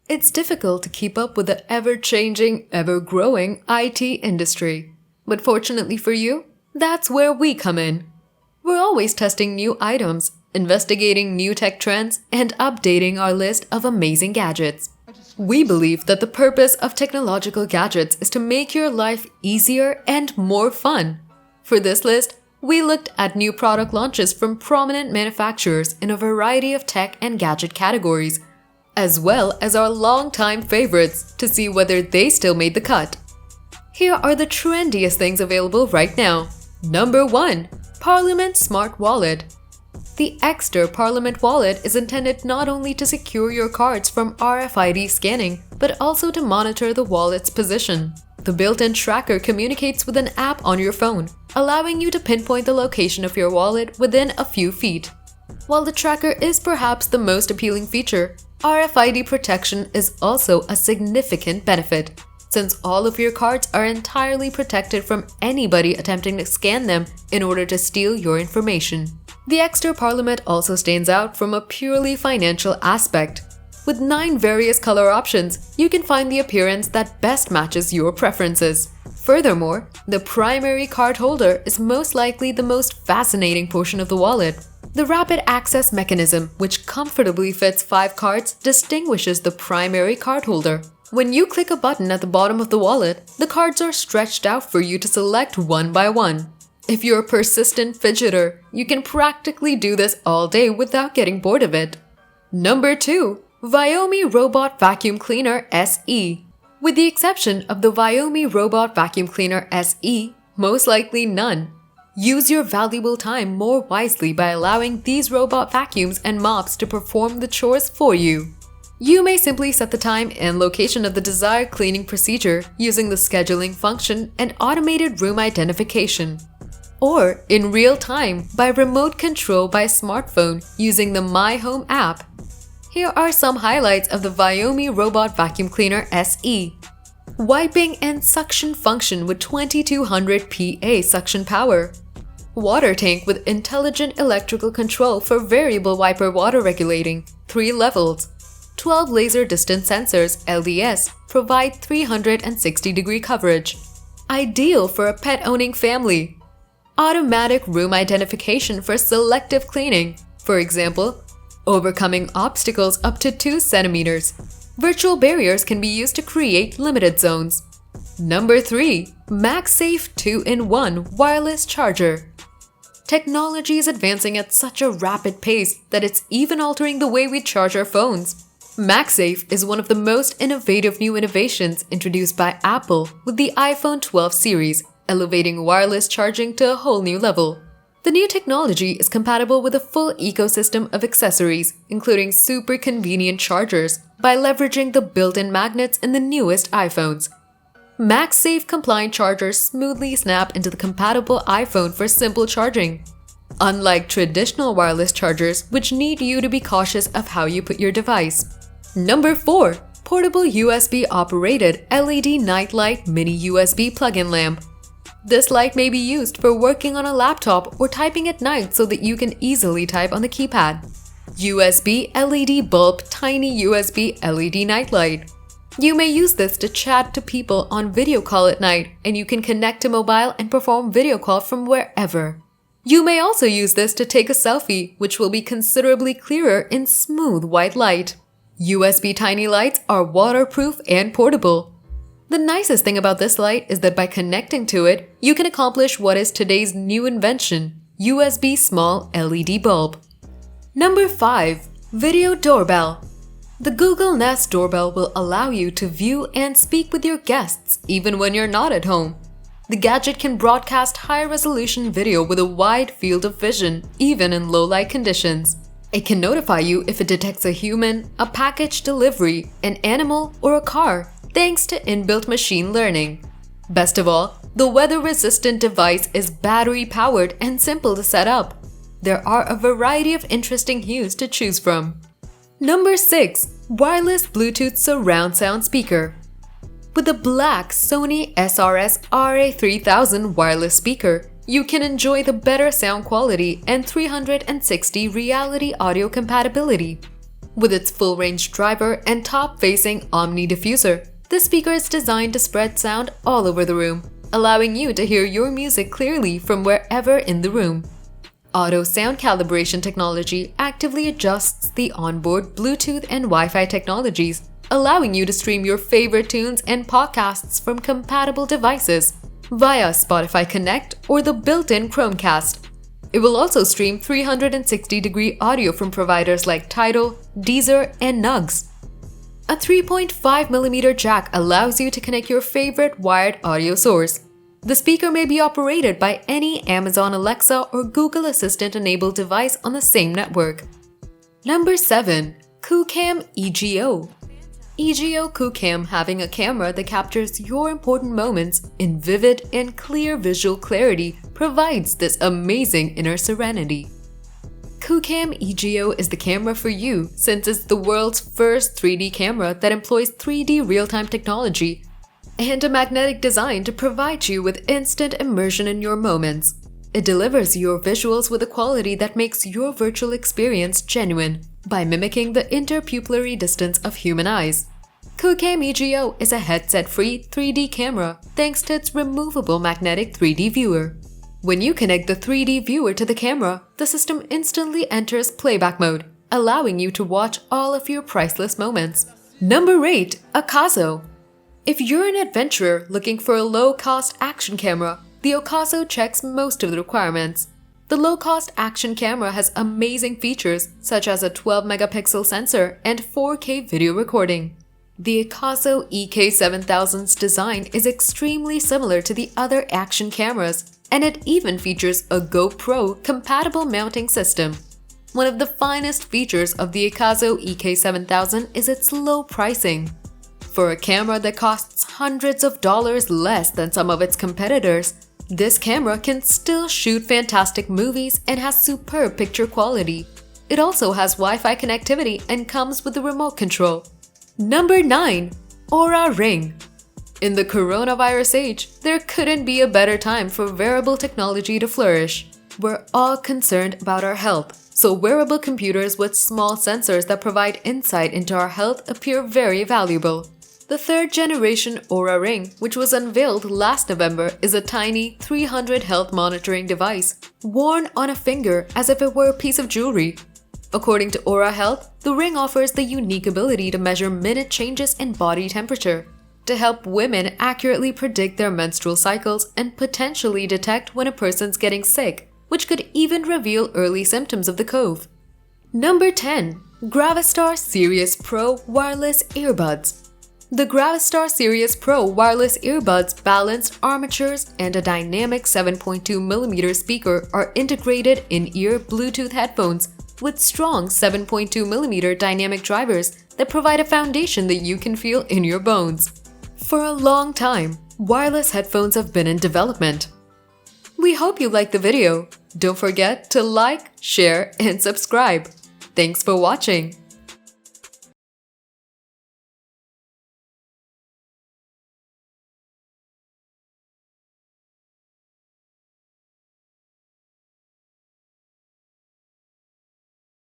It's difficult to keep up with the ever-changing, ever-growing IT industry. But fortunately for you, that's where we come in. We're always testing new items, investigating new tech trends, and updating our list of amazing gadgets. We believe that the purpose of technological gadgets is to make your life easier and more fun. For this list, we looked at new product launches from prominent manufacturers in a variety of tech and gadget categories, as well as our longtime favorites to see whether they still made the cut. Here are the trendiest things available right now. Number 1. Parliament Smart Wallet. The Exter Parliament Wallet is intended not only to secure your cards from RFID scanning, but also to monitor the wallet's position. The built-in tracker communicates with an app on your phone, allowing you to pinpoint the location of your wallet within a few feet. While the tracker is perhaps the most appealing feature, RFID protection is also a significant benefit, since all of your cards are entirely protected from anybody attempting to scan them in order to steal your information. The Exter Parliament also stands out from a purely financial aspect. With 9 various color options, you can find the appearance that best matches your preferences. Furthermore, the primary card holder is most likely the most fascinating portion of the wallet. The rapid access mechanism, which comfortably fits 5 cards, distinguishes the primary card holder. When you click a button at the bottom of the wallet, the cards are stretched out for you to select one by one. If you're a persistent fidgeter, you can practically do this all day without getting bored of it. Number 2. Viomi Robot Vacuum Cleaner SE. With the exception of the Viomi Robot Vacuum Cleaner SE, most likely none. Use your valuable time more wisely by allowing these robot vacuums and mops to perform the chores for you. You may simply set the time and location of the desired cleaning procedure using the scheduling function and automated room identification, or in real time by remote control by smartphone using the My Home app. Here are some highlights of the Viomi Robot Vacuum Cleaner SE. Wiping and suction function with 2200 PA suction power. Water tank with intelligent electrical control for variable wiper water regulating, 3 levels. 12 laser distance sensors LDS provide 360-degree coverage. Ideal for a pet-owning family. Automatic room identification for selective cleaning. For example, overcoming obstacles up to 2 centimeters. Virtual barriers can be used to create limited zones. Number 3. MagSafe 2-in-1 Wireless Charger. Technology is advancing at such a rapid pace that it's even altering the way we charge our phones. MagSafe is one of the most innovative new innovations introduced by Apple with the iPhone 12 series, elevating wireless charging to a whole new level. The new technology is compatible with a full ecosystem of accessories, including super convenient chargers, by leveraging the built-in magnets in the newest iPhones. MagSafe compliant chargers smoothly snap into the compatible iPhone for simple charging. Unlike traditional wireless chargers, which need you to be cautious of how you put your device. Number 4. Portable USB-operated LED Nightlight Mini USB Plug-in Lamp. This light may be used for working on a laptop or typing at night so that you can easily type on the keypad. USB LED Bulb Tiny USB LED Nightlight. You may use this to chat to people on video call at night, and you can connect to mobile and perform video call from wherever. You may also use this to take a selfie, which will be considerably clearer in smooth white light. USB tiny lights are waterproof and portable. The nicest thing about this light is that by connecting to it, you can accomplish what is today's new invention, USB small LED bulb. Number 5. Video Doorbell. The Google Nest Doorbell will allow you to view and speak with your guests even when you're not at home. The gadget can broadcast high-resolution video with a wide field of vision, even in low-light conditions. It can notify you if it detects a human, a package delivery, an animal, or a car, thanks to inbuilt machine learning. Best of all, the weather-resistant device is battery-powered and simple to set up. There are a variety of interesting hues to choose from. Number 6. Wireless Bluetooth Surround Sound Speaker. With the black Sony SRS RA3000 wireless speaker, you can enjoy the better sound quality and 360 reality audio compatibility. With its full-range driver and top-facing Omni diffuser, the speaker is designed to spread sound all over the room, allowing you to hear your music clearly from wherever in the room. Auto sound calibration technology actively adjusts the onboard Bluetooth and Wi-Fi technologies, allowing you to stream your favorite tunes and podcasts from compatible devices via Spotify Connect or the built-in Chromecast. It will also stream 360-degree audio from providers like Tidal, Deezer, and Nugs. A 3.5mm jack allows you to connect your favorite wired audio source. The speaker may be operated by any Amazon Alexa or Google Assistant-enabled device on the same network. Number 7. QCam EGO. EGO QCam, having a camera that captures your important moments in vivid and clear visual clarity, provides this amazing inner serenity. QCam EGO is the camera for you since it's the world's first 3D camera that employs 3D real-time technology and a magnetic design to provide you with instant immersion in your moments. It delivers your visuals with a quality that makes your virtual experience genuine by mimicking the interpupillary distance of human eyes. QCam EGO is a headset-free 3D camera thanks to its removable magnetic 3D viewer. When you connect the 3D viewer to the camera, the system instantly enters playback mode, allowing you to watch all of your priceless moments. Number 8. Okazo. If you're an adventurer looking for a low-cost action camera, the Okazo checks most of the requirements. The low-cost action camera has amazing features such as a 12-megapixel sensor and 4K video recording. The Okazo EK7000's design is extremely similar to the other action cameras, and it even features a GoPro-compatible mounting system. One of the finest features of the Okazo EK7000 is its low pricing. For a camera that costs hundreds of dollars less than some of its competitors, this camera can still shoot fantastic movies and has superb picture quality. It also has Wi-Fi connectivity and comes with a remote control. Number 9. Oura Ring. In the coronavirus age, there couldn't be a better time for wearable technology to flourish. We're all concerned about our health, so wearable computers with small sensors that provide insight into our health appear very valuable. The third-generation Oura Ring, which was unveiled last November, is a tiny 300 health monitoring device, worn on a finger as if it were a piece of jewelry. According to Oura Health, the ring offers the unique ability to measure minute changes in body temperature, to help women accurately predict their menstrual cycles and potentially detect when a person's getting sick, which could even reveal early symptoms of the cove. Number 10. Gravistar Sirius Pro Wireless Earbuds. The Gravistar Sirius Pro wireless earbuds, balanced armatures, and a dynamic 7.2mm speaker are integrated in-ear Bluetooth headphones with strong 7.2mm dynamic drivers that provide a foundation that you can feel in your bones. For a long time, wireless headphones have been in development. We hope you liked the video. Don't forget to like, share, and subscribe. Thanks for watching.